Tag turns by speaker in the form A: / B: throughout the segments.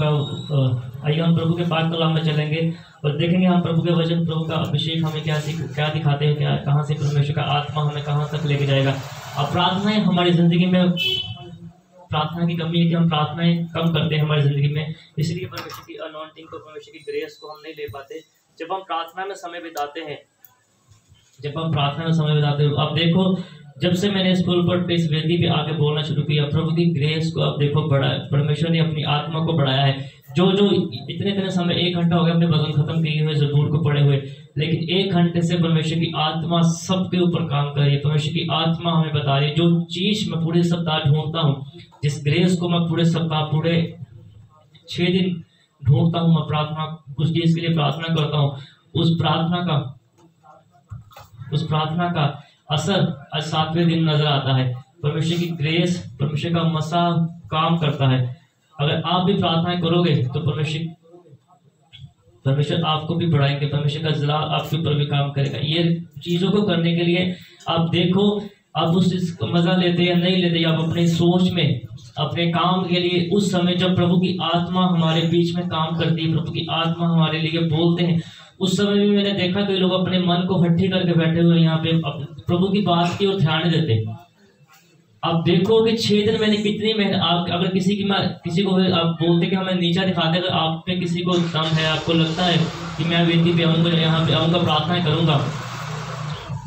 A: का आइए हम प्रभु के पाक कलाम में चलेंगे और देखेंगे हम प्रभु के वचन, प्रभु का अभिषेक हमें क्या दिखाते हैं, क्या कहाँ से परमेश्वर का आत्मा हमें कहाँ तक लेके जाएगा। अब प्रार्थनाएं हमारी ज़िंदगी में, प्रार्थना की कमी है कि हम प्रार्थनाएं कम करते हैं हमारी ज़िंदगी में, इसलिए परमेश्वर की अनॉइंटिंग को, परमेश्वर की ग्रेस को हम नहीं ले पाते। जब हम प्रार्थना में समय बिताते हैं, अब देखो जब से मैंने इस पुलपट पे, इस वेदी पे आके बोलना शुरू किया, प्रभु की ग्रेस को अब देखो बढ़ा, परमेश्वर ने अपनी आत्मा को बढ़ाया है। जो इतने समय, 1 घंटा हो गया अपने भजन खत्म किए हुए, ज़बूर को पढ़े हुए, लेकिन 1 घंटे से परमेश्वर की आत्मा सबके ऊपर काम कर रही है। परमेश्वर की आत्मा हमें बता रही है जो चीज मैं पूरे सप्ताह ढूंढता हूँ, जिस ग्रेस को मैं पूरे सप्ताह, पूरे 6 दिन ढूंढता हूँ, मैं प्रार्थना, उस चीज के लिए प्रार्थना करता हूँ, उस प्रार्थना का असर आज 7वें दिन नजर आता है। परमेश्वर की ग्रेस, परमेश्वर का मसा काम करता है। अगर आप भी प्रार्थनाएं करोगे तो परमेश्वर आपको भी बढ़ाएंगे, परमेश्वर का जलाल आपके ऊपर भी काम करेगा। ये चीजों को करने के लिए आप देखो, आप उस चीज का मजा लेते या नहीं लेते, आप अपनी सोच में, अपने काम के लिए, उस समय जब प्रभु की आत्मा हमारे बीच में काम करती है, प्रभु की आत्मा हमारे लिए बोलते हैं, उस समय भी मैंने देखा कई लोग अपने मन को हट्टी करके बैठे हुए यहाँ पे प्रभु की बात की ओर ध्यान नहीं देते। आप देखो कि 6 दिन मैंने कितनी मेहनत, आप अगर किसी को आप बोलते कि हमें नीचा दिखाते, अगर आप पे किसी को दम है, आपको लगता है कि मैं वेदी पे आऊंगा, यहाँ पे आऊंगा, प्रार्थना करूंगा,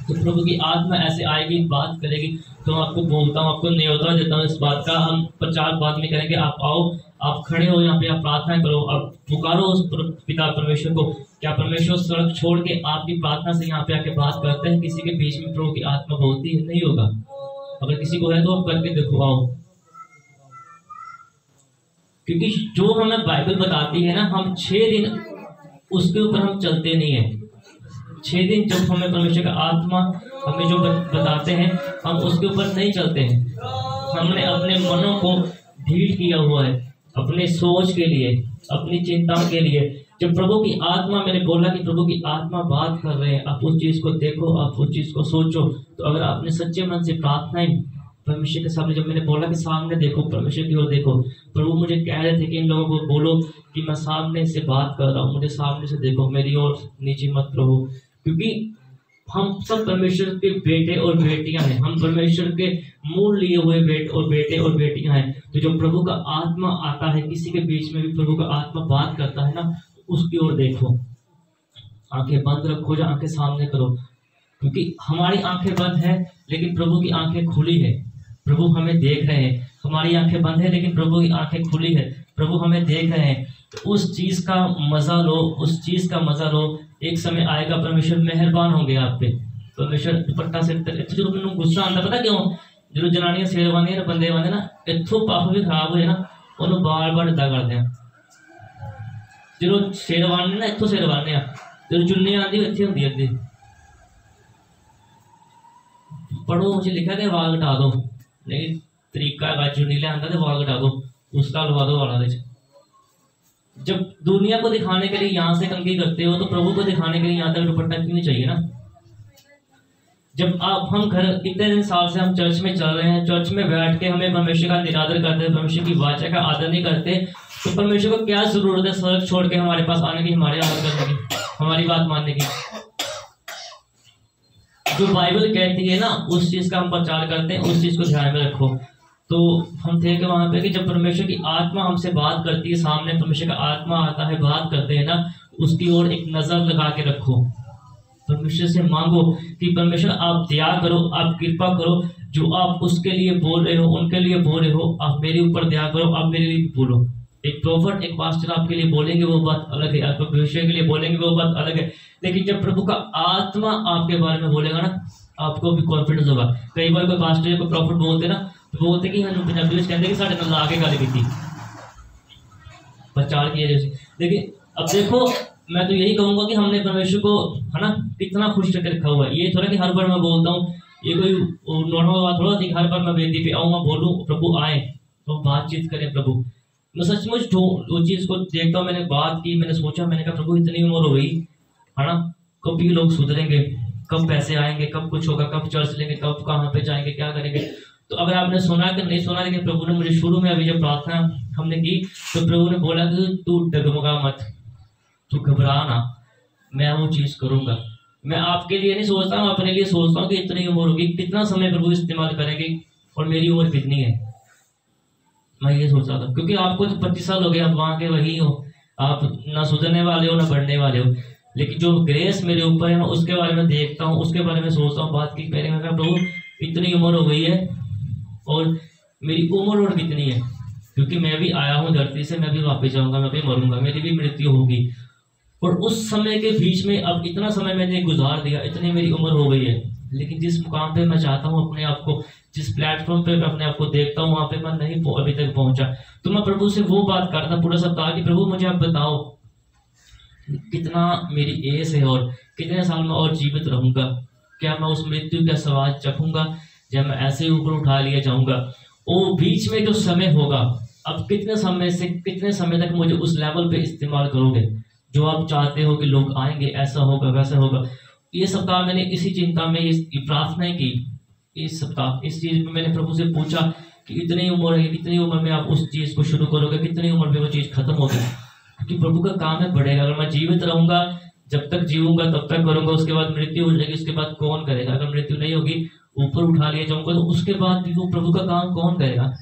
A: तो प्रभु की आत्मा ऐसे आएगी, बात करेगी। तो आपको बोलता हूँ, आपको न्योता देता हूँ इस बात का, हम प्रचार बाद में करेंगे। आप आओ, आप खड़े हो यहाँ पे, आप प्रार्थना करो, आप पुकारो उस पिता परमेश्वर को। क्या परमेश्वर सड़क छोड़ के आपकी प्रार्थना से यहाँ पे आके बात करते हैं? किसी के बीच में प्रभु की आत्मा बोलती है? नहीं होगा। अगर किसी को है तो आप करके देखो, आओ। क्योंकि जो हमें बाइबल बताती है ना, हम 6 दिन उसके ऊपर हम चलते नहीं है। 6 दिन जब हमें परमेश्वर का आत्मा हमें जो बताते हैं, हम उसके ऊपर नहीं चलते हैं। हमने अपने मनों को ढील किया हुआ है, अपने सोच के लिए, अपनी चिंता के लिए। जब प्रभु की आत्मा, मैंने बोला कि प्रभु की आत्मा बात कर रहे हैं, आप उस चीज को देखो, आप उस चीज को सोचो। तो अगर आपने सच्चे मन से प्रार्थनाएं परमेश्वर के सामने, जब मैंने बोला कि सामने देखो, परमेश्वर की ओर देखो, प्रभु मुझे कह रहे थे कि इन लोगों को बोलो कि मैं सामने से बात कर रहा हूँ, मुझे सामने से देखो, मेरी ओर नीचे मत रहो। क्योंकि हम सब परमेश्वर के बेटे और बेटियां हैं, हम परमेश्वर के मूल लिए हुए बेटे और बेटियां हैं। तो जो प्रभु का आत्मा आता है, किसी के बीच में भी प्रभु का आत्मा बात करता है ना, उसकी ओर देखो, आंखें बंद रखो या आंखें सामने करो। क्योंकि हमारी आंखें बंद है लेकिन प्रभु की आंखें खुली है। प्रभु हमें देख रहे हैं। हमारी आंखें बंद है लेकिन प्रभु की आंखें खुली है, प्रभु हमें देख रहे हैं। तो उस चीज का मजा लो, उस चीज का मजा लो। एक समय आएगा परमेश्वर मेहरबान होंगे आप पे। परमेश्वर दुपट्टा से जो मैंने गुस्सा आता, पता क्यों? जो जनानियां शेरवानी बंदे बंदे ना, इत्थों पाप भी खराब हो जाए ना, उन्होंने बार बार इदा करते हैं। जो शेरवानी ना, इत्थों शेरवाने, जो चुन्नी आती इतनी होंगी अद्धी। पढ़ो, मुझे लिखा कि वाल घटा दो, लेकिन तरीका है चुन्नी ले आंदा, वाल घटा दो, उसका लगा दो वाला। जब दुनिया को दिखाने के लिए यहाँ से कंघी करते हो, तो प्रभु को दिखाने के लिए यहाँ तक दुपट्टा क्यों नहीं चाहिए ना? जब हम घर, इतने दिन साल से हम चर्च में चल रहे हैं, चर्च में बैठ के हमें परमेश्वर का निरादर करते हैं, परमेश्वर की वाचा का आदर नहीं करते, तो परमेश्वर को क्या जरूरत है सड़क छोड़ के हमारे पास आने की, हमारे आदर करने की, हमारी बात मानने की? जो बाइबल कहती है ना, उस चीज का हम प्रचार करते हैं, उस चीज को ध्यान में रखो। तो हम थे कि वहां पे कि जब परमेश्वर की आत्मा हमसे बात करती है, सामने परमेश्वर का आत्मा आता है, बात करते हैं ना, उसकी ओर एक नजर लगा के रखो। परमेश्वर से मांगो कि परमेश्वर आप दया करो, आप कृपा करो, जो आप उसके लिए बोल रहे हो, उनके लिए बोल रहे हो, आप मेरे ऊपर दया करो, आप मेरे लिए बोलो। एक प्रोफेट, एक पास्टर आपके लिए बोलेंगे वो बात अलग है, आपको भविष्य के लिए बोलेंगे वो बात अलग है, लेकिन जब प्रभु का आत्मा आपके बारे में बोलेगा ना, आपको भी कॉन्फिडेंस होगा। कई बार कोई पास्टर को प्रॉफिट बोलते ना, तो बोलते कि हम पंजाबी में कहते कि साढ़े नाल आके गल की प्रचार किया जैसे। लेकिन अब देखो, मैं तो यही कहूंगा कि हमने परमेश्वर को, है ना, कितना खुश करके रखा हुआ है। ये थोड़ा कि हर बार मैं बोलता हूँ, ये कोई नॉर्मल बात थोड़ा थी, हर बार मैं वेदी पे आऊँ, मैं बोलूँ, प्रभु आए तो बातचीत करें। प्रभु, मैं सचमुच वो चीज को देखता हूँ। मैंने बात की, मैंने सोचा, मैंने कहा प्रभु इतनी उम्र हो गई, है ना, कब ये लोग सुधरेंगे, कब पैसे आएंगे, कब कुछ होगा, कब चर्च लेंगे, कब कहाँ पे जाएंगे, क्या करेंगे। तो अगर आपने सुना कि नहीं सुना, लेकिन प्रभु ने मुझे शुरू में अभी जब प्रार्थना हमने की, तो प्रभु ने बोला कि तू डगमगा मत, तू घबरा ना, मैं वो चीज करूंगा। मैं आपके लिए नहीं सोचता हूँ, अपने लिए सोचता हूँ कि इतनी उम्र होगी, कितना समय प्रभु इस्तेमाल करेंगे और मेरी उम्र कितनी है। मैं ये सोच रहा था, क्योंकि आपको तो 25 साल हो गए, आप वहां के वही हो, आप ना सुधरने वाले हो ना बढ़ने वाले हो। लेकिन जो ग्रेस मेरे ऊपर है, मैं उसके बारे में देखता हूँ, उसके बारे में सोचता हूँ। बात की पहले मैं कहा प्रभु इतनी उम्र हो गई है और मेरी उम्र और कितनी है, क्योंकि मैं भी आया हूँ धरती से, मैं भी वापस जाऊंगा, मैं भी मरूंगा, मेरी भी मृत्यु होगी। और उस समय के बीच में अब इतना समय मैंने गुजार दिया, इतनी मेरी उम्र हो गई है, लेकिन जिस मुकाम पे मैं चाहता हूँ अपने आप को, जिस प्लेटफॉर्म पे मैं अपने आप को देखता हूँ, वहां पे मैं नहीं अभी तक पहुंचा। तो मैं प्रभु से वो बात कर रहा था पूरा सप्ताह कि प्रभु मुझे आप बताओ कितना मेरी एज है और कितने साल में और जीवित रहूंगा, क्या मैं उस मृत्यु का स्वाद चखूंगा या मैं ऐसे ही ऊपर उठा लिया जाऊंगा। और बीच में जो समय होगा, अब कितने समय से कितने समय तक मुझे उस लेवल पे इस्तेमाल करोगे जो आप चाहते हो कि लोग आएंगे, ऐसा होगा वैसा होगा। ये सप्ताह मैंने इसी चिंता में ये प्रार्थना की, इस सप्ताह इस चीज में मैंने प्रभु से पूछा कि इतनी उम्र है, कितनी उम्र में आप उस चीज को शुरू करोगे, कितनी उम्र में वो चीज खत्म होगी, क्योंकि प्रभु का काम है बढ़ेगा। अगर मैं जीवित रहूंगा, जब तक जीऊंगा तब तक करूंगा, उसके बाद मृत्यु हो जाएगी, उसके बाद कौन करेगा। अगर मृत्यु नहीं होगी, ऊपर उठा लिया जाऊंगा, तो उसके बाद भी वो प्रभु का काम कौन करेगा।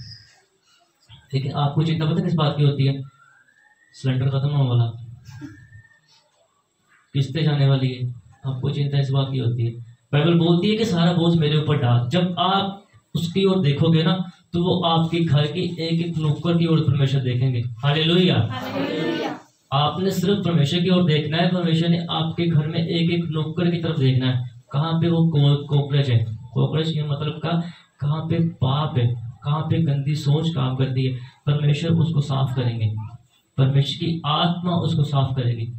A: लेकिन आपको चिंता पता किस बात की होती है? सिलेंडर खत्म होने वाला, किस्तें जाने वाली है, आपको चिंता इस बात की होती है। बाइबल बोलती है कि सारा बोझ मेरे ऊपर डाल। जब आप उसकी ओर देखोगे ना, तो वो आपके घर की एक एक नुक्कड़ की ओर परमेश्वर देखेंगे। हालेलुया। आपने सिर्फ परमेश्वर की ओर देखना है, परमेश्वर ने आपके घर में एक एक नुक्कड़ की तरफ देखना है। कहाँ पे वो कोकरेच है, कोकरेच ये मतलब का कहाँ पे पाप है, कहाँ पे गंदी सोच काम करती है, परमेश्वर उसको साफ करेंगे, परमेश्वर की आत्मा उसको साफ करेगी।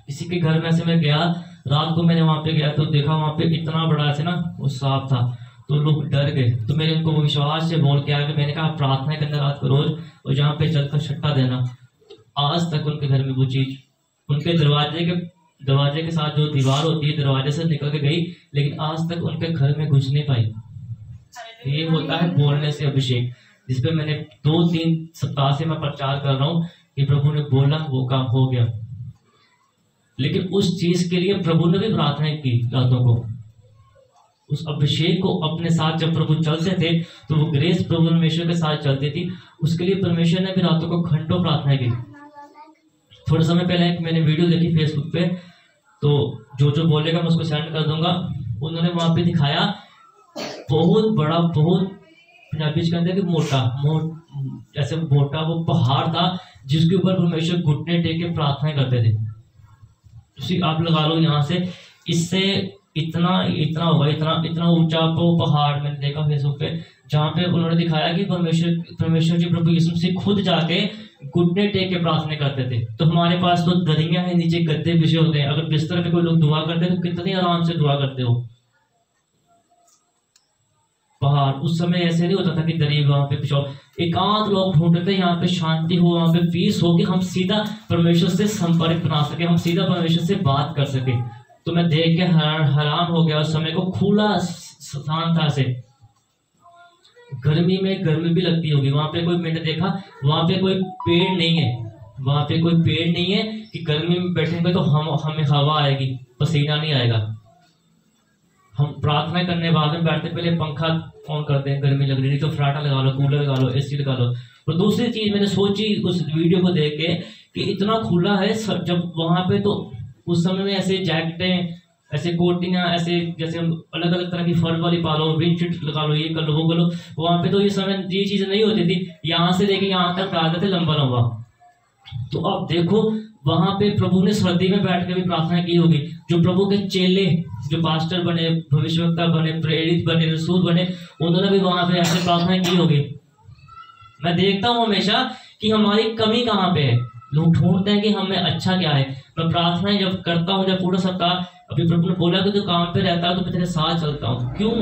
A: किसी के घर में से मैं गया, रात को मैंने वहां पे गया तो देखा वहां पे इतना बड़ा ऐसे ना वो सांप था, तो लोग डर गए। तो मैंने उनको विश्वास से बोल के आया, मैंने कहा प्रार्थना करना रात को रोज, और जहाँ पे चलकर छट्टा देना। आज तक उनके घर में वो चीज, उनके दरवाजे के साथ जो दीवार होती है, दरवाजे से निकल के गई, लेकिन आज तक उनके घर में घुस नहीं पाई। ये होता है बोलने से अभिषेक, जिसपे मैंने 2-3 सप्ताह से मैं प्रचार कर रहा हूँ कि प्रभु ने बोला वो काम हो गया। लेकिन उस चीज के लिए प्रभु ने भी प्रार्थना की रातों को, उस अभिषेक को अपने साथ जब प्रभु चलते थे तो वो ग्रेस प्रभु परमेश्वर के साथ चलती थी, उसके लिए परमेश्वर ने भी रातों को घंटों प्रार्थना की। थोड़े समय पहले एक मैंने वीडियो देखी फेसबुक पे, तो जो बोलेगा मैं उसको सेंड कर दूंगा। उन्होंने वहां पे दिखाया बहुत बड़ा, बहुत पंजाबी के अंदर मोटा ऐसे मोटा वो पहाड़ था, जिसके ऊपर परमेश्वर घुटने टेक के प्रार्थना करते थे। आप लगा लो यहाँ से, इससे इतना होगा, इतना ऊंचा वो पहाड़ मैंने देखा फेसबुक पे, जहाँ पे उन्होंने दिखाया कि परमेश्वर जी प्रभु यीशु मसीह खुद जाके घुटने टेक के प्रार्थना करते थे। तो हमारे पास तो दरियां हैं, नीचे गद्दे बिछे होते हैं, अगर बिस्तर पे कोई लोग दुआ करते हैं तो कितनी आराम से दुआ करते हो। पहाड़ उस समय ऐसे नहीं होता था कि दरी वहां पे पिछाओ, एकांत लोग ढूंढते थे, यहाँ पे शांति हो, वहां पे पीस हो, कि हम सीधा परमेश्वर से संपर्क बना सके, हम सीधा परमेश्वर से बात कर सके। तो मैं देख के हैरान हो गया उस समय को, खुला स्थान था से। गर्मी में गर्मी भी लगती होगी वहां पे, कोई मैंने देखा वहां पे कोई पेड़ नहीं है, वहां पे कोई पेड़ नहीं है कि गर्मी में बैठेंगे तो हमें हवा आएगी, पसीना नहीं आएगा। हम प्रार्थना करने बाद में बैठते पहले पंखा ऑन करते हैं, गर्मी लग रही तो फ्राटा लगा लो, कूलर लगा लो, एसी लगा लो। और दूसरी चीज मैंने सोची उस वीडियो को देख के कि इतना खुला है, जब वहां पे तो उस समय में ऐसे जैकेटें, ऐसे कोटियां, ऐसे जैसे अलग अलग तरह की फर वाली पालो, विंड शीट लगा लो, ये कर लो वो कर लो। वहां पे तो ये समय ये चीजें नहीं होती थी, यहाँ से लेके यहाँ तक डालते थे लंबा लंबा। तो अब देखो वहां पे प्रभु ने सर्दी में बैठ के भी प्रार्थना की होगी। जो प्रभु के चेले, जो पास्टर बने, भविष्यवक्ता बने, प्रेरित बने, रसूल बने, उन्होंने भी वहां पे ऐसे प्रार्थना की होगी। मैं देखता हूँ हमेशा कि हमारी कमी कहाँ पे है। लोग ढूंढते हैं कि हमें अच्छा क्या है। मैं प्रार्थनाएं जब करता हूँ, जब पूरा सप्ताह, अभी प्रभु ने बोला कि तू काम पे रहता है तो मैं तेरे साथ चलता हूँ। क्यों?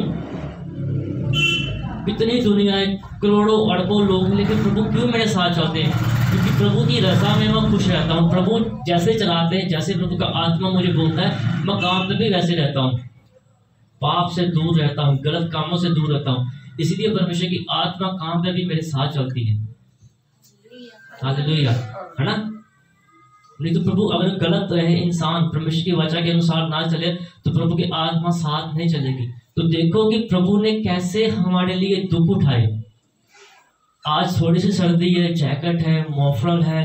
A: इतनी दुनिया है, करोड़ों अरबों लोग हैं, लेकिन प्रभु क्यों मेरे साथ चलते हैं? क्योंकि प्रभु की रजा में मैं खुश रहता हूँ। प्रभु जैसे चलाते हैं, जैसे प्रभु का आत्मा मुझे बोलता है, मैं काम पे भी वैसे रहता हूँ। पाप से दूर रहता हूँ, गलत कामों से दूर रहता हूँ। इसीलिए परमेश्वर की आत्मा काम में भी मेरे साथ चलती है। हालेलुया, है ना। नहीं तो प्रभु अगर गलत रहे, इंसान परमेश्वर की वचन के अनुसार ना चले, तो प्रभु की आत्मा साथ नहीं चलेगी। तो देखो कि प्रभु ने कैसे हमारे लिए दुख उठाए। आज थोड़ी सी सर्दी है, जैकेट है, मफलर है,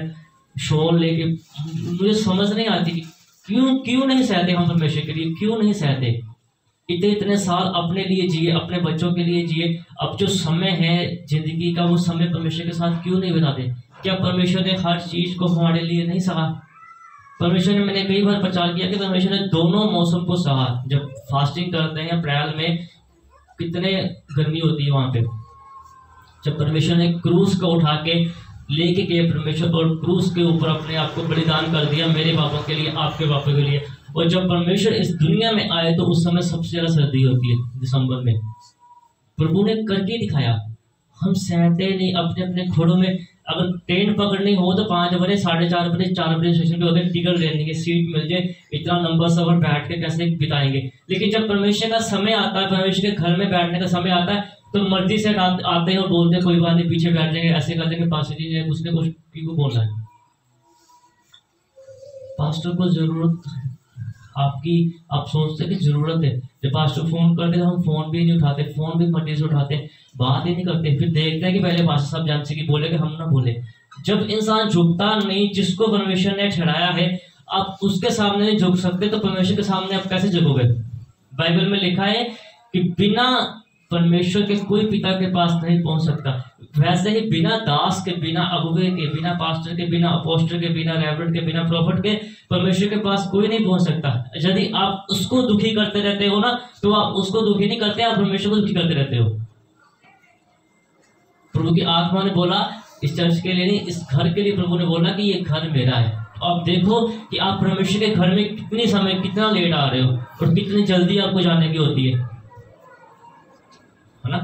A: शॉल लेके, मुझे समझ नहीं आती कि क्यों नहीं सहते हम परमेश्वर के लिए, क्यों नहीं सहते। इतने साल अपने लिए जिए, अपने बच्चों के लिए जिए, अब जो समय है जिंदगी का, वो समय परमेश्वर के साथ क्यों नहीं बिताते। क्या परमेश्वर ने हर चीज को हमारे लिए नहीं सहा? परमेश्वर ने, मैंने कई बार प्रचार किया कि परमेश्वर ने दोनों मौसम को सहा। जब फास्टिंग करते हैं अप्रैल में, कितने गर्मी होती है वहां पे, जब परमेश्वर ने क्रूस को उठा के लेके गए परमेश्वर, और क्रूस के ऊपर अपने आप को बलिदान कर दिया मेरे पापों के लिए, आपके पापों के लिए। और जब परमेश्वर इस दुनिया में आए तो उस समय सबसे ज्यादा सर्दी होती है, दिसंबर में। प्रभु ने करके दिखाया, हम सहते नहीं अपने अपने घोड़ों में। अगर ट्रेन पकड़नी हो तो 5 बजे, 4:30 बजे, 4 बजे स्टेशन पे होते, टिकट लेने की सीट मिल जाए, इतना लंबा सफर बैठ के कैसे बिताएंगे। लेकिन जब परमेश्वर का समय आता है, परमेश्वर के घर में बैठने का समय आता है, तो मर्जी से आते हैं और बोलते हैं कोई बात नहीं, पीछे बैठ जाएंगे, ऐसे कर देंगे, पास जी उसने कुछ क्यों बोलना है। पास्टर को जरूरत आपकी, आप सोचते कि जरूरत है, जब पास्टर फोन करते तो हम फोन भी नहीं उठाते, फोन भी मर्जी से उठाते, बात ही नहीं करते। फिर देखते हैं कि पहले पास्टर साहब जान से कि बोले कि हम ना बोले। जब इंसान झुकता नहीं, जिसको परमेश्वर ने ठहराया है, आप उसके सामने नहीं झुक सकते, तो परमेश्वर के सामने आप कैसे झुकोगे। बाइबल में लिखा है कि बिना परमेश्वर के कोई पिता के पास नहीं पहुंच सकता। वैसे ही बिना दास के, बिना अगुवे के, बिना पास्टर के, बिना अपोस्टल के, बिना रेवरेंड के, बिना प्रॉफिट के परमेश्वर के पास कोई नहीं पहुंच सकता। यदि आप उसको दुखी करते रहते हो ना, तो आप उसको दुखी नहीं करते, आप परमेश्वर को दुखी करते रहते हो। प्रभु की आत्मा ने बोला, इस चर्च के लिए नहीं, इस घर के लिए प्रभु ने बोला कि ये घर मेरा है। तो आप देखो कि आप परमेश्वर के घर में कितनी समय, कितना लेट आ रहे हो और कितनी जल्दी आपको जाने की होती है ना।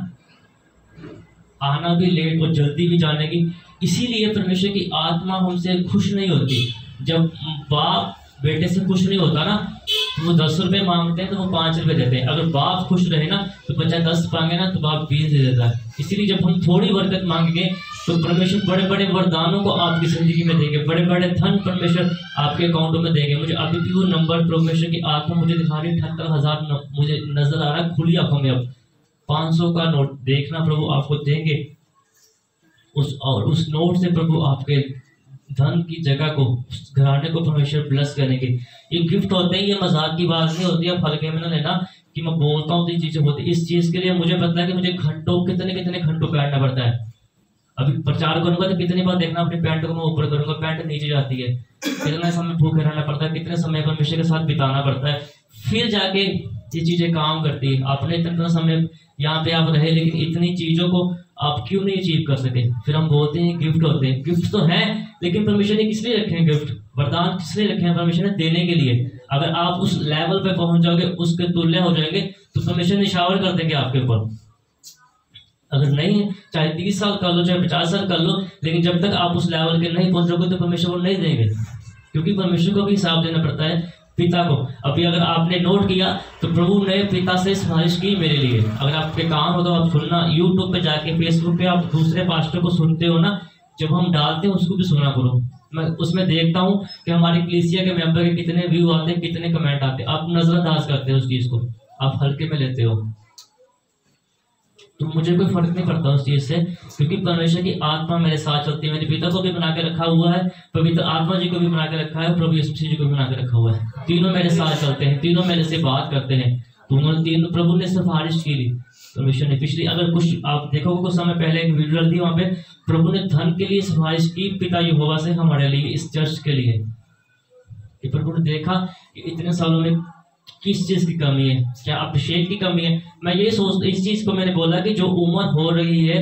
A: आना भी लेट और जल्दी भी जाने की। इसीलिए परमेश्वर की आत्मा हमसे खुश नहीं होती। जब बाप बेटे से खुश नहीं होता ना, तो वो 10 रुपए मांगते हैं तो वो 5 रुपए देते हैं। अगर बाप खुश रहे ना, तो बच्चा 10 मांगे ना, तो बाप 20 दे देता है। इसीलिए जब हम थोड़ी बरकत मांगेंगे, तो परमेश्वर बड़े बड़े वरदानों को आपकी जिंदगी में देंगे, बड़े बड़े धन परमेश्वर आपके अकाउंटों में देंगे। मुझे अभी भी वो नंबर परमेश्वर की आत्मा मुझे दिखा रही है, 78,000 मुझे नजर आ रहा है खुली आंखों में। अब 500 का नोट देखना, प्रभु आपको देंगे उस नोट से प्रभु आपके धन की जगह को, उस घराने को परमेश्वर ब्लेस करेंगे। ये गिफ्ट होते हैं, ये मजाक की बात नहीं होती है, हल्के में ना लेना कि मैं बोलता हूँ तो चीजें होती। इस चीज के लिए मुझे पता है कि मुझे घंटों, कितने घंटों बैठना पड़ता है। अभी प्रचार करूंगा तो कितनी बार देखना, अपनी पैंट को मैं ऊपर करूंगा, पैंट नीचे जाती है, कितना समय भूखे रहना पड़ता है, कितने समय परमेश्वर के साथ बिताना पड़ता है, फिर जाके ये चीजें काम करती है। आपने इतना समय यहाँ पे आप रहे, लेकिन इतनी चीजों को आप क्यों नहीं अचीव कर सके। फिर हम बोलते हैं गिफ्ट होते हैं, गिफ्ट तो है, लेकिन परमेश्वर ने किस लिए रखे हैं गिफ्ट, वरदान किस लिए रखे हैं, परमेश्वर ने देने के लिए। अगर आप उस लेवल पे पहुंच जाओगे, उसके तुल्य हो जाएंगे, तो परमेश्वर निशावर कर देंगे आपके ऊपर। अगर नहीं, चाहे 30 साल कर लो, चाहे 50 साल कर लो, लेकिन जब तक आप उस लेवल के नहीं पहुंचोगे तो परमेश्वर को नहीं देंगे, क्योंकि परमेश्वर को भी हिसाब देना पड़ता है पिता को। अभी अगर आपने नोट किया तो प्रभु ने पिता से सिफारिश की मेरे लिए। अगर आपके काम हो तो आप सुनना, यूट्यूब पे जाके, फेसबुक पे आप दूसरे पास्टर को सुनते हो ना, जब हम डालते हैं उसको भी सुना करो। मैं उसमें देखता हूँ कि हमारी कलीसिया के मेंबर के कितने व्यू आते हैं, कितने कमेंट आते हैं। आप नजरअंदाज करते हो उस चीज को, आप हल्के में लेते हो, तो मुझे कोई फर्क नहीं पड़ता उस चीज से, क्योंकि परमेश्वर की आत्मा मेरे साथ चलती है। मेरे पिता को भी बना के रखा हुआ है, पवित्र आत्मा जी को भी बना के रखा है, प्रभु यीशु मसीह जी को भी बना के रखा हुआ है। तीनों मेरे साथ चलते हैं, तीनों मेरे से बात करते हैं। तो उन्होंने तीनों, प्रभु ने सिफारिश की ली परमेश्वर ने। पिछली अगर कुछ आप देखोगे, कुछ समय पहले एक वीडियो थी, वहां पे प्रभु ने धन के लिए सिफारिश की पिता यहोवा से हमारे लिए, इस चर्च के लिए। कि प्रभु ने देखा कि इतने सालों में किस चीज की कमी है, क्या अभिषेक की कमी है। मैं ये सोच, इस चीज को मैंने बोला कि जो उम्र हो रही है,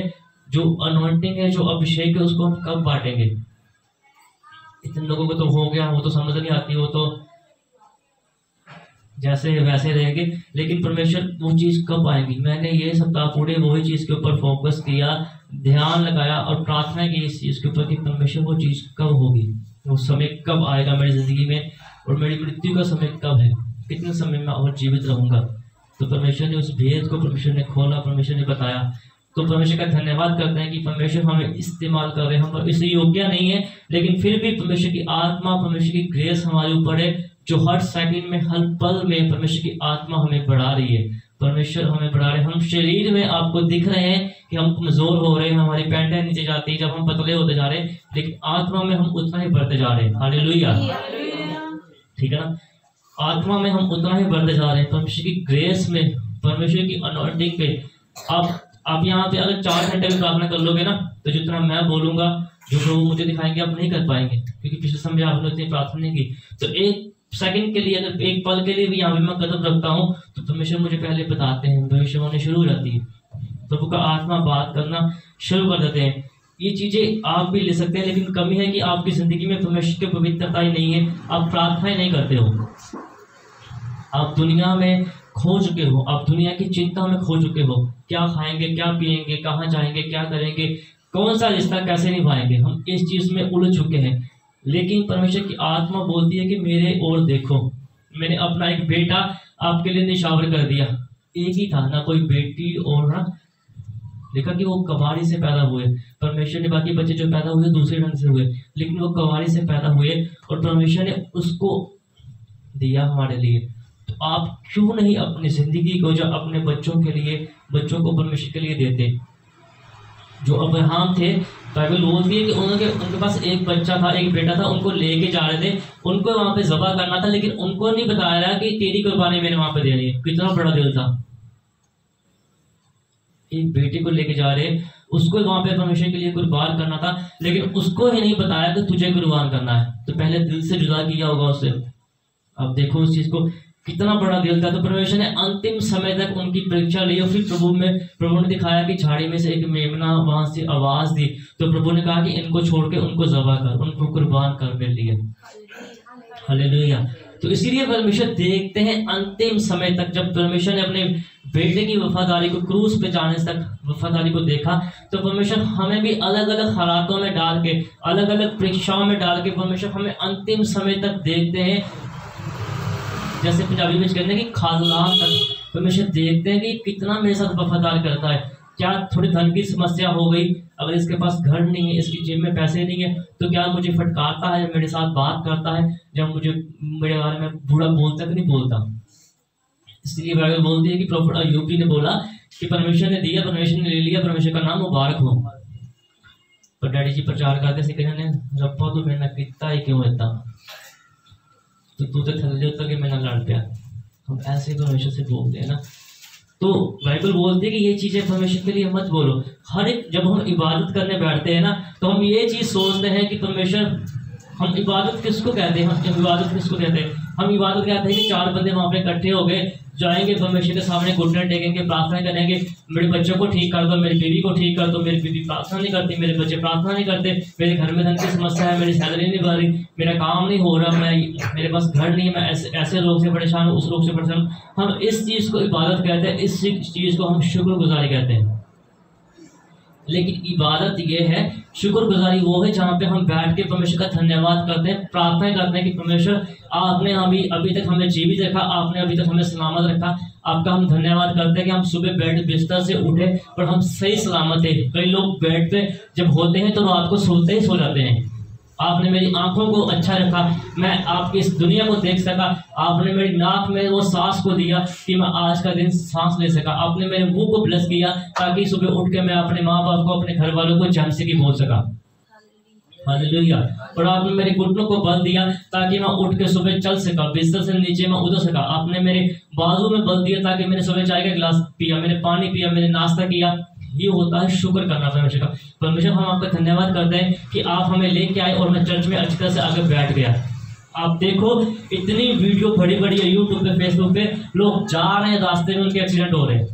A: जो अनॉइंटिंग है, जो अभिषेक है, उसको हम कब बांटेंगे। इतने लोगों को तो हो गया, वो तो समझ नहीं आती, वो तो जैसे वैसे रहेंगे, लेकिन परमेश्वर वो चीज कब आएगी। मैंने ये सप्ताह पूरे वही चीज के ऊपर फोकस किया, ध्यान लगाया और प्रार्थना की इस चीज के ऊपर कि परमेश्वर वो चीज कब होगी, वो समय कब आएगा मेरी जिंदगी में, और मेरी मृत्यु का समय कब है, कितने समय में और जीवित रहूंगा। तो परमेश्वर ने उस भेद को, परमेश्वर ने खोला, परमेश्वर ने बताया। तो परमेश्वर का धन्यवाद करते हैं कि परमेश्वर हमें इस्तेमाल कर रहे हैं। हम इससे योग्य नहीं है, लेकिन फिर भी परमेश्वर की आत्मा, परमेश्वर की ग्रेस हमारे ऊपर है, जो हर सेकंड में, हर पल में परमेश्वर की आत्मा हमें बढ़ा रही है। परमेश्वर हमें बढ़ा रहे हैं। हम शरीर में आपको दिख रहे हैं कि हम कमजोर हो रहे हैं, हमारी पैंटें नीचे जाती है, जब हम पतले होते जा रहे हैं, लेकिन आत्मा में हम उतना ही बढ़ते जा रहे हैं। हालेलुया, ठीक है ना। आत्मा में हम उतना ही बढ़ते जा रहे हैं, परमेश्वर की ग्रेस में, परमेश्वर की अनॉइंटिंग पे। आप यहाँ पे अगर 4 घंटे में प्रार्थना कर लोगे ना, तो जितना मैं बोलूंगा, जो प्रभु मुझे दिखाएंगे, आप नहीं कर पाएंगे, क्योंकि पिछले समय आपने उतनी प्रार्थना नहीं की। तो एक सेकंड के लिए, अगर एक पल के लिए भी यहाँ पे मैं कदम रखता हूँ, तो परमेश्वर मुझे पहले बताते हैं, भविष्यवाणी शुरू हो जाती है, प्रभु का आत्मा बात करना शुरू कर देते हैं। ये चीजें आप भी ले सकते हैं, लेकिन कमी है कि आपकी जिंदगी में परमेश्वर की पवित्रता ही नहीं है, आप प्रार्थनाएं नहीं करते हो, आप दुनिया में खो चुके हो, आप दुनिया की चिंता में खो चुके हो। क्या खाएंगे, क्या पिएंगे, कहाँ जाएंगे, क्या करेंगे, कौन सा रिश्ता कैसे निभाएंगे, हम इस चीज में उलझ चुके हैं। लेकिन परमेश्वर की आत्मा बोलती है कि मेरे ओर देखो, मैंने अपना एक बेटा आपके लिए निशावर कर दिया। एक ही था ना, कोई बेटी और ना, देखा कि वो कवारी से पैदा हुए। परमेश्वर ने, बाकी बच्चे जो पैदा हुए दूसरे ढंग से हुए, लेकिन वो कवारी से पैदा हुए और परमेश्वर ने उसको दिया हमारे लिए। तो आप क्यों नहीं अपनी जिंदगी को, जो अपने बच्चों के लिए, बच्चों को परमेश्वर के लिए देते। जो अब्राहम थे, बाइबल बोलती है कि उनके पास एक बच्चा था, एक बेटा था, उनको लेके जा रहे थे, उनको वहां पे ज़बह करना था, लेकिन उनको नहीं बताया रहा कि तेरी कुर्बानी मैंने वहां पे देनी है। कितना बड़ा दिल था, एक बेटे को लेके जा रहे, उसको वहां पे परमेश्वर के लिए कुर्बान करना था, लेकिन उसको ही नहीं बताया कि तुझे कुर्बान करना है। तो पहले दिल से जुदा किया होगा उससे। अब देखो उस चीज को, कितना बड़ा दिल था। तो परमेश्वर ने अंतिम समय तक उनकी परीक्षा ली, और फिर प्रभु ने दिखाया कि झाड़ी में से एक मेमना वहां से आवाज दी। तो प्रभु ने कहा कि इनको छोड़ के उनको ज़बह कर, उनको कुर्बान कर मेरे लिए। हालेलुया। तो इसीलिए परमेश्वर देखते हैं अंतिम समय तक। जब परमेश्वर ने अपने बेटे की वफादारी को, क्रूस पे जाने तक वफादारी को देखा, तो परमेश्वर हमें भी अलग अलग हालातों में डाल के, अलग अलग परीक्षाओं में डाल के, परमेश्वर हमें अंतिम समय तक देखते हैं। जैसे पंजाबी में कहते हैं कि खाललान तक परमेश्वर देखते हैं कि कितना मेरे साथ वफादार करता है। क्या थोड़ी धन की समस्या हो गई, अगर इसके पास घर नहीं है, इसकी जेब में पैसे नहीं है, तो क्या मुझे फटकारता है, मेरे साथ बात करता है, जब मुझे मेरे बारे में बुरा बोलता कि नहीं बोलता। इसलिए बाइबल बोलती है कि प्रॉफिट अय्यूब जी ने बोला कि परमेश्वर ने दिया, परमेश्वर ने ले लिया, परमेश्वर का नाम मुबारक हो। पर डैडी जी प्रचार करते थे, कहने रब्बा तो मेरे कितना ही क्यों इतना, तो तू तो थल्ले उतर के मेरा लड़ पिया। हम ऐसे ही परमेश्वर से बोलते हैं ना। तो बाइबल बोलती है कि ये चीजें परमेश्वर के लिए मत बोलो। हर एक, जब हम इबादत करने बैठते हैं ना, तो हम ये चीज सोचते हैं कि परमेश्वर, हम इबादत किसको कहते हैं, हम इबादत किसको कहते हैं, हम इबादत कहते हैं कि 4 बंदे वहां पे इकट्ठे हो गए, जाएंगे परमेश्वर के सामने, घुटने टेकेंगे, प्रार्थना करेंगे, मेरे बच्चों को ठीक कर दो, मेरी बीवी को ठीक कर दो, मेरी बीवी प्रार्थना नहीं करती, मेरे बच्चे प्रार्थना नहीं करते, मेरे घर में धन की समस्या है, मेरी सैलरी नहीं बढ़ रही, मेरा काम नहीं हो रहा, मेरे पास घर नहीं है, मैं ऐसे लोग से परेशान हूँ, उस लोग से परेशान हूँ। हम इस चीज को इबादत कहते हैं, इस चीज को हम शुक्रगुजारी कहते हैं। लेकिन इबादत ये है, शुक्रगुजारी वो है जहाँ पे हम बैठ के परमेश्वर का धन्यवाद करते हैं, प्रार्थना करते हैं कि परमेश्वर आपने अभी तक हमें जीवित रखा, आपने अभी तक हमें सलामत रखा, आपका हम धन्यवाद करते हैं कि हम सुबह बेड बिस्तर से उठे और हम सही सलामत है। कई लोग बेड पे जब होते हैं तो रात को सोते ही सो जाते हैं। आपने मेरी आंखों को अच्छा रखा, मैं आपकी इस दुनिया को देख सका, आपने मेरी नाक में वो सांस को दिया कि मैं आज का दिन सांस ले सका, आपने मेरे मुंह को ब्लेस किया ताकि सुबह उठ के मैं अपने माँ बाप को, अपने घर वालों को जम से की बोल सका। हालेलुया। और आपने मेरे घुटनों को बल दिया ताकि मैं उठ के सुबह चल सका, बिस्तर से नीचे मैं उतर सका। आपने मेरे बाजू में बल दिया ताकि मैंने सुबह चाय का गिलास पिया, मैंने पानी पिया, मैंने नाश्ता किया। ये होता है शुक्र करना परमेश्वर का। परमेश्वर हम आपका धन्यवाद करते हैं कि आप हमें लेके आए और मैं चर्च में अच्छी तरह से आगे बैठ गया। आप देखो इतनी वीडियो बड़ी बड़ी है यूट्यूब पे, फेसबुक पे, लोग जा रहे हैं, रास्ते में उनके एक्सीडेंट हो रहे हैं,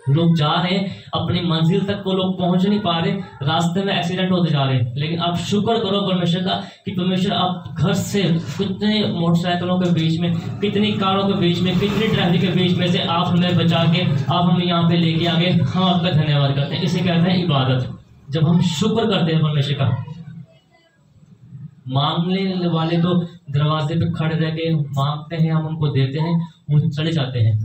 A: लोग जा रहे हैं अपनी मंजिल तक, वो लोग पहुंच नहीं पा रहे, रास्ते में एक्सीडेंट होते जा रहे हैं। लेकिन आप शुक्र करो परमेश्वर का कि परमेश्वर आप घर से कितने मोटरसाइकिलों के बीच में, कितनी कारों के बीच में, कितनी ट्रैफिक के बीच में से आप हमें बचा के आप हमें यहाँ पे लेके आ गए। हम आपका धन्यवाद करते हैं। इसे कहते हैं इबादत। जब हम शुक्र करते हैं परमेश्वर का, मांगने वाले तो दरवाजे पे खड़े रह के मांगते हैं, हम उनको देते हैं, वो चले जाते हैं।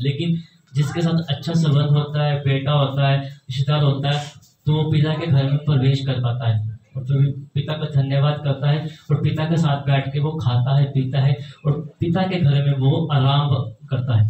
A: लेकिन जिसके साथ अच्छा संबंध होता है, बेटा होता है, रिश्तेदार होता है, तो वो पिता के घर में प्रवेश कर पाता है और फिर पिता का धन्यवाद करता है और पिता के साथ बैठ के वो खाता है, पीता है और पिता के घर में वो आराम करता है।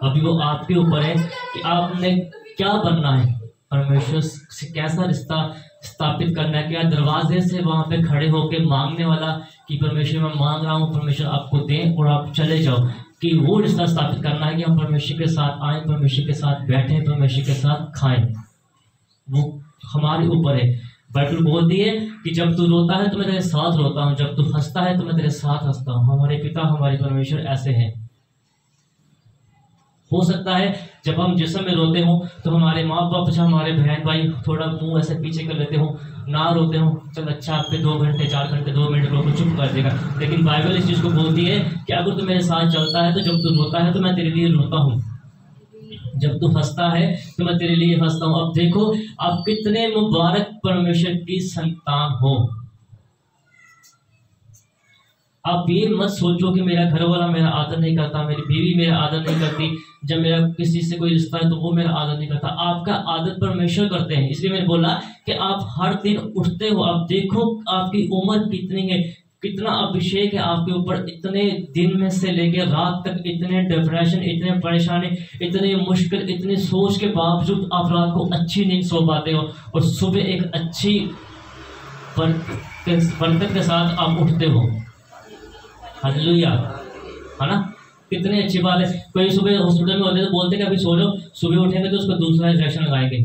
A: अभी वो आपके ऊपर है कि आपने क्या बनना है, परमेश्वर से कैसा रिश्ता स्थापित करना है। क्या दरवाजे से वहां पे खड़े होके मांगने वाला कि परमेश्वर मैं मांग रहा हूँ, परमेश्वर आपको दें और आप चले जाओ, कि वो रिश्ता स्थापित करना है कि हम परमेश्वर के साथ आए, परमेश्वर के साथ बैठे, परमेश्वर के साथ खाएं। वो हमारे ऊपर है। बाइबल बोलती है कि जब तू रोता है तो मैं तेरे साथ रोता हूँ, जब तू हंसता है तो मैं तेरे साथ हंसता हूँ। हमारे पिता, हमारे परमेश्वर ऐसे हैं। हो सकता है जब हम जिस्म में रोते हो तो हमारे माँ बाप, हमारे बहन भाई थोड़ा मुंह ऐसे पीछे कर लेते हो, ना रोते हो, चल अच्छा आप पे 2 घंटे 4 घंटे 2 मिनट रो, चुप कर देगा। लेकिन बाइबल इस चीज को बोलती है कि अगर तू मेरे साथ चलता है तो जब तू रोता है तो मैं तेरे लिए रोता हूँ, जब तू हंसता है तो मैं तेरे लिए हंसता हूँ। अब देखो आप कितने मुबारक परमेश्वर की संतान हो। आप ये मत सोचो कि मेरा घर वाला मेरा आदर नहीं करता, मेरी बीवी मेरा आदर नहीं करती, जब मेरा किसी से कोई रिश्ता है तो वो मेरा आदर नहीं करता। आपका आदर परमेश्वर करते हैं। इसलिए मैंने बोला कि आप हर दिन उठते हो, आप देखो आपकी उम्र कितनी है, कितना अभिषेक है आपके ऊपर। इतने दिन में से लेकर रात तक इतने डिप्रेशन, इतने परेशानी, इतने मुश्किल, इतनी सोच के बावजूद आप रात को अच्छी नींद सो पाते हो और सुबह एक अच्छी बरकत के साथ आप उठते हो। हालेलुया, है ना? कितनी अच्छी बात है। कोई सुबह हॉस्पिटल में होते तो बोलते कि अभी सो लो, सुबह उठेंगे तो उसको दूसरा इंजेक्शन लगाएंगे,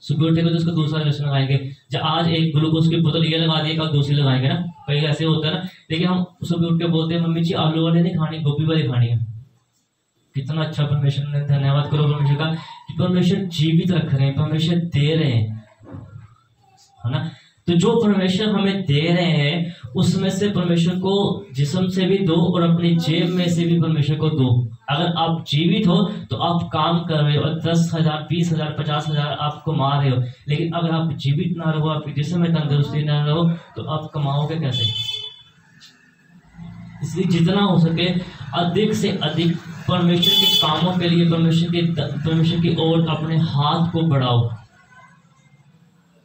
A: सुबह उठेंगे तो उसको दूसरा इंजेक्शन लगाएंगे। जब आज एक ग्लूकोज की बोतल ये लगा दी, कल दूसरी लगाएंगे ना, कहीं ऐसे होता है ना। लेकिन हम सुबह उठ के बोलते हैं मम्मी जी आलू वाले नहीं खानी, गोभी वाली खानी है। कितना अच्छा परमेश्वर ने, धन्यवाद करो परमेश्वर का कि परमेश्वर जीवित रख रहे हैं, परमेश्वर दे रहे हैं, है ना? तो जो परमेश्वर हमें दे रहे हैं उसमें से परमेश्वर को जिस्म से भी दो और अपनी जेब में से भी परमेश्वर को दो। अगर आप जीवित हो तो आप काम कर रहे हो और 10,000 20,000 50,000 आप कमा रहे हो। लेकिन अगर आप जीवित ना रहो, आपके जिस्म में तंदुरुस्ती ना रहो तो आप कमाओगे कैसे? इसलिए जितना हो सके अधिक से अधिक परमेश्वर के कामों के लिए परमेश्वर की ओर अपने हाथ को बढ़ाओ।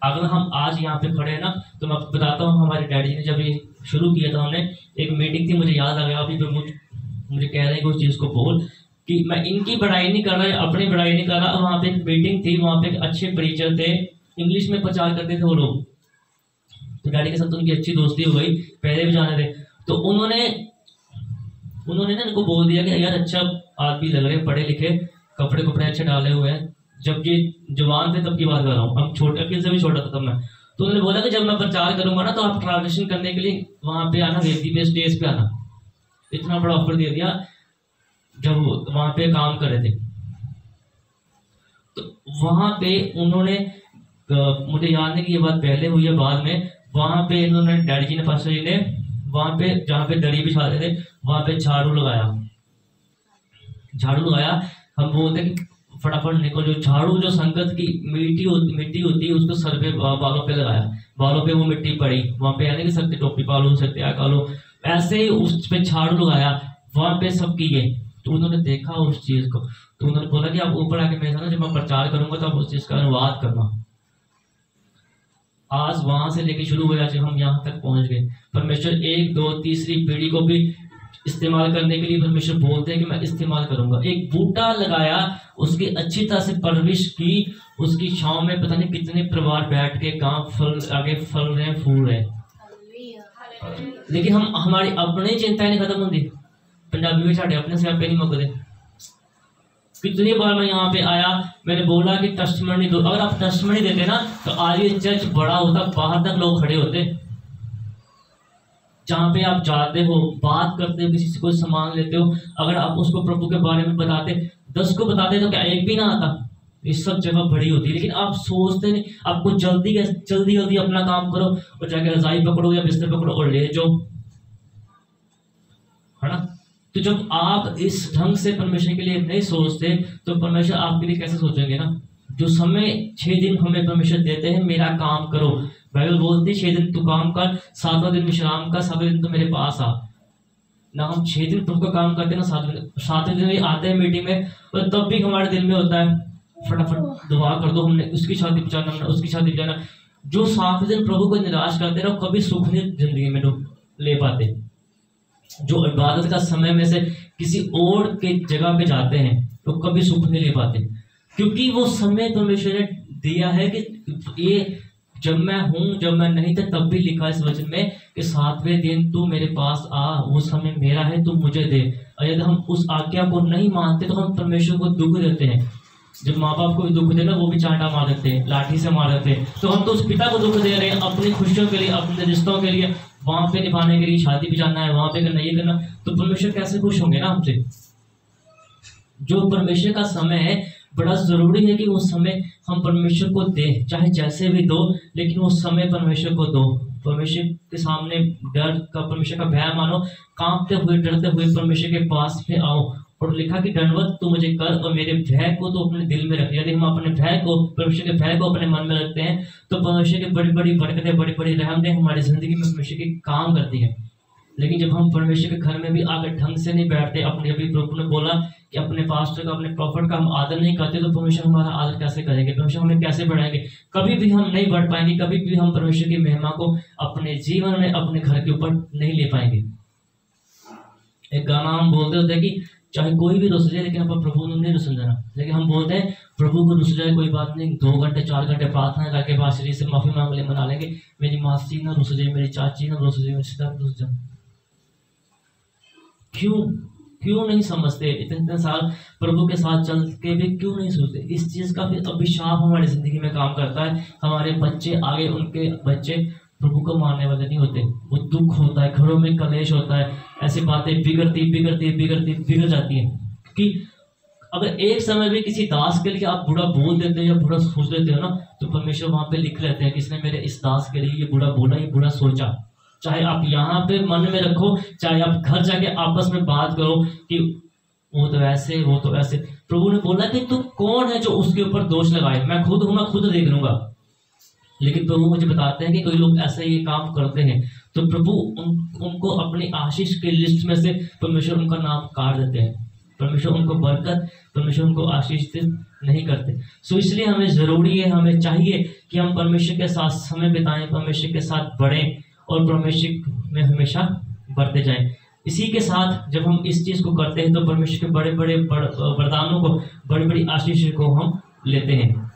A: अगर हम आज यहाँ पे खड़े हैं ना, तो मैं आपको बताता हूँ हमारे डैडी ने जब ये शुरू किया था, हमने एक मीटिंग थी, मुझे याद आ गया अभी तो मुझे कह रहे हैं कि उस चीज़ को बोल कि मैं इनकी बड़ाई नहीं कर रहा, अपनी बड़ाई नहीं कर रहा। वहाँ पे एक मीटिंग थी, वहाँ पे एक अच्छे प्रीचर थे, इंग्लिश में प्रचार करते थे वो लोग। तो डैडी के साथ उनकी अच्छी दोस्ती हो गई, पहले भी जाने थे। तो उन्होंने ना इनको बोल दिया कि यार अच्छा आदमी लग रहे, पढ़े लिखे, कपड़े अच्छे डाले हुए हैं। जब ये जवान थे तब की बात कर रहा हूँ, अब छोटे अखिल से भी छोटा था तब मैं। तो उन्होंने बोला कि जब मैं प्रचार करूंगा ना तो आप ट्रांजिशन करने के लिए वहां पे आना, वेदी पे स्टेज पे आना। इतना बड़ा ऑफर दे दिया जब वहां पे काम कर रहे थे। तो वहां पे उन्होंने, मुझे याद नहीं कि ये बात पहले हुई है बाद में, वहां पे इन्होंने डैडी जी ने, पास्टर जी ने, वहां पे जहाँ पे दरी बिछाते थे वहां पे झाड़ू लगाया। हम बोलते कि फटाफट निकल, जो झाड़ू जो संगत की मिट्टी होती है उसको सर पे बालों पे लगाया, बालों पे वो मिट्टी पड़ी, वहां पे यानी कि सकते टोपी पालो, सकते आकालो, ऐसे ही उस पे झाड़ू लगाया, वहां पे सब किए। तो उन्होंने देखा उस चीज को, तो उन्होंने बोला कि आप ऊपर आके मेरे साथ जब मैं प्रचार करूंगा तो आप उस चीज का अनुवाद करना। आज वहां से लेके शुरू हुआ जब हम यहाँ तक पहुंच गए। परमेश्वर 1 2 तीसरी पीढ़ी को भी इस्तेमाल करने के लिए परमेश्वर बोलते हैं कि मैं इस्तेमाल करूंगा। एक बूटा लगाया, उसकी अच्छी तरह से परवरिश की, उसकी छांव में पता नहीं कितने परिवार बैठ के काम आगे फल रहे हैं, फूल रहे हैं। लेकिन हम हमारी अपनी चिंताएं नहीं खत्म होती। पंजाबी में साढ़े अपने से आप नहीं मुकते। कितनी बार मैं यहाँ पे आया, मैंने बोला कि टेस्टिमनी दो। अगर आप टेस्टिमनी देते ना तो आज ये चर्च बड़ा होता, बाहर तक लोग खड़े होते। जहाँ पे आप जाते हो, बात करते हो, किसी से कोई सामान लेते हो, अगर आप उसको प्रभु के बारे में बताते, 10 को बताते तो क्या एक भी ना आता? इस सब जगह बड़ी होती है। लेकिन आप सोचते नहीं, आपको जल्दी अपना काम करो और जाके रजाई पकड़ो या बिस्तर पकड़ो और ले जाओ, है ना? तो जब आप इस ढंग से परमेश्वर के लिए नहीं सोचते तो परमेश्वर आपके लिए कैसे सोचेंगे ना? जो समय 6 दिन हमें परमेश्वर देते हैं, मेरा काम करो। बाइबल बोलती है 6 दिन तू काम कर, 7वां दिन विश्राम कर, 7वें दिन तो मेरे पास आ। ना हम 6 दिन प्रभु का काम करते हैं, ना 7वें दिन भी आते हैं मीटिंग में, और तब भी हमारे दिल में होता है फटाफट दुआ कर दो, हमने उसकी शादी बचाना, हमने उसकी शादी बचाना। जो 7वें दिन प्रभु को निराश करते हैं, कभी सुख नहीं जिंदगी में ले पाते। जो इबादत का समय में से किसी और के जगह पे जाते हैं तो कभी सुख नहीं ले पाते, क्योंकि वो समय परमेश्वर ने दिया है कि ये जब मैं हूं, जब मैं नहीं था तब भी लिखा इस वचन में कि 7वें दिन तू मेरे पास आ, वो समय मेरा है, तू मुझे दे। और यदि हम उस आज्ञा को नहीं मानते तो हम परमेश्वर को दुख देते हैं। जब माँ बाप को भी दुख देना, वो भी चांटा मार देते हैं, लाठी से मार देते हैं, तो हम तो उस पिता को दुख दे रहे हैं अपनी खुशियों के लिए, अपने रिश्तों के लिए, वहां पे निभाने के लिए, शादी भी जाना है, वहां पे करना, ये करना, तो परमेश्वर कैसे खुश होंगे ना हमसे। जो परमेश्वर का समय है, बड़ा जरूरी है कि वो समय हम परमेश्वर को दें, चाहे जैसे भी दो, लेकिन वो समय परमेश्वर को दो। परमेश्वर के सामने डर का, परमेश्वर का भय मानो, कांपते हुए डरते हुए परमेश्वर के पास में आओ। और लिखा कि दंडवत तू मुझे कर और मेरे भय को तो अपने दिल में रख। यदि हम अपने भय को, परमेश्वर के भय को अपने मन में रखते हैं, तो परमेश्वर की बड़ी बड़ी बरकतें, बड़ी बड़ी रहमतें हमारी जिंदगी में परमेश्वर की काम करती है। लेकिन जब हम परमेश्वर के घर में भी आकर ढंग से नहीं बैठते, अपने, अभी प्रभु ने बोला कि अपने पास्टर का, अपने प्रॉफिट का हम आदर नहीं करते, तो परमेश्वर हमारा आदर कैसे करेंगे, परमेश्वर हमें कैसे बढ़ाएंगे। कभी भी हम नहीं बढ़ पाएंगे, कभी भी हम परमेश्वर की महिमा को अपने जीवन में, अपने घर के ऊपर नहीं ले पाएंगे। एक गाना हम बोलते होते हैं कि चाहे कोई भी रुस जाए, लेकिन अपन प्रभु ने नहीं रुसन जाना। लेकिन हम बोलते हैं प्रभु को रुस जाए कोई बात नहीं, 2 घंटे 4 घंटे प्रार्थना करके बाद शरीर से माफी मांग ले, मना लेंगे, मेरी मासी ना रुस जाए, मेरी चाची ना रुस जाए, मेरे रिश्तेदार रुस जाए। क्यों नहीं समझते? इतने साल प्रभु के साथ चल के भी क्यों नहीं सोचते? इस चीज का फिर अभिशाप हमारी जिंदगी में काम करता है। हमारे बच्चे आगे, उनके बच्चे प्रभु को मानने वाले नहीं होते। वो दुख होता है, घरों में कलेश होता है, ऐसी बातें बिगड़ जाती हैं। क्योंकि अगर एक समय भी किसी दास के लिए आप बुरा बोल देते हो या बुरा सोच लेते हो ना, तो परमेश्वर वहां पे लिख लेते हैं कि इसने मेरे इस दास के लिए ये बुरा बोला, ये बुरा सोचा। चाहे आप यहाँ पे मन में रखो, चाहे आप घर जाके आपस में बात करो कि वो तो ऐसे, वो तो ऐसे। प्रभु ने बोला कि तू कौन है जो उसके ऊपर दोष लगाए, मैं खुद हूं, मैं खुद देख लूंगा। लेकिन प्रभु मुझे बताते हैं कि कोई लोग ऐसे ये काम करते हैं, तो प्रभु उनको अपनी आशीष के लिस्ट में से परमेश्वर उनका नाम काट देते हैं। परमेश्वर उनको बरकत, परमेश्वर उनको आशीष नहीं करते। सो इसलिए हमें जरूरी है, हमें चाहिए कि हम परमेश्वर के साथ समय बिताएं, परमेश्वर के साथ बढ़ें और परमेश्वर में हमेशा बढ़ते जाएं। इसी के साथ जब हम इस चीज को करते हैं, तो परमेश्वर के बड़े बड़े वरदानों को, बड़ी बड़ी आशीष को हम लेते हैं।